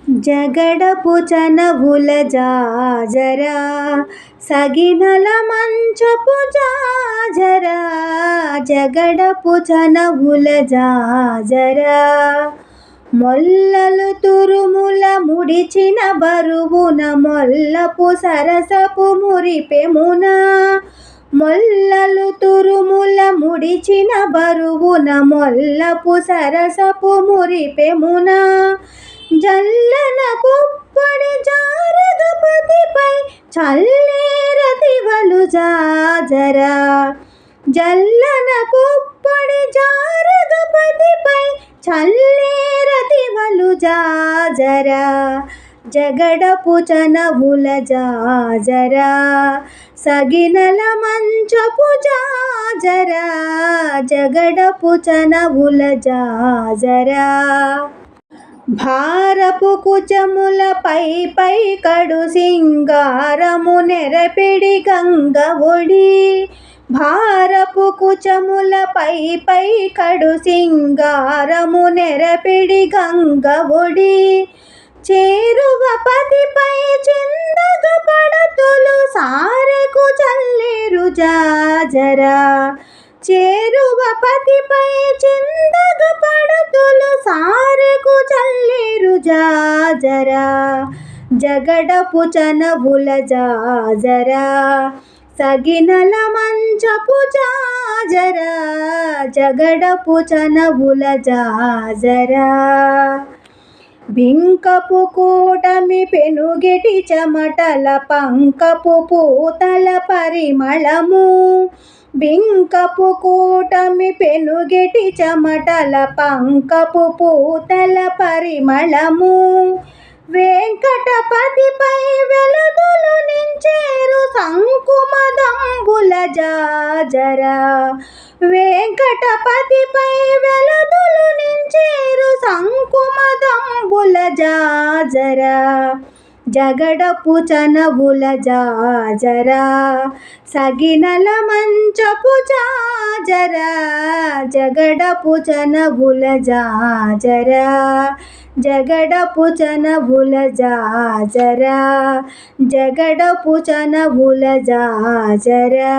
జగడపు చనవుల జాజరా సగినల మంచపు జాజరా జగడపు చనవుల జాజరా మొల్లలు తురుముల ముడిచిన బరువున మొల్లపు సరసపు మురిపెమున మొల్లలు తురుముల ముడిచిన బరువున మొల్లపు సరసపు మురిపెమున జల్లన కుప్పడి జారగపతిపై చల్లేరతివలు జాజరా జల్లన కుప్పడి జారగపతిపై చల్లేరతివలు జాజరా జగడపు చనవుల జాజరా సగినల మంచపు జాజరా జగడపు చనవుల జాజరా భారపు కుచముల పై కడు సింగారము నెరపిడి గంగ ఒడి భారపు కుచముల పై కడు సింగారము నెరపిడి గంగ ఒడి చేరువ పతిపై చిందగ పడతులు సారెకు చల్లేరు జాజరా చేరువ పతిపై చిందగ పడతులు సారెకు చల్లేరు జాజరా జగడపు చనవుల జాజరా సగినల మంచపు జాజరా జగడపు చనవుల జాజరా బింకపు కూటమి పెనుగెటి చెమటల పంకపు పూతల పరిమళము బింకపు కూటమి పెనుగెటి చెమటల పంకపు పూతల పరిమళము వెంకటపతిపై వెలుగులు నించేరు సంకుమదంబుల జాజరా వెంకటపతిపై వెలుగులు నించేరు సంకుమదంబుల జాజరా జగడపు చనవుల జాజరా సగినల మంచపు జాజరా జగడపు చనవుల జాజరా జగడపు చనవుల జాజరా జగడపు చనవుల జాజరా।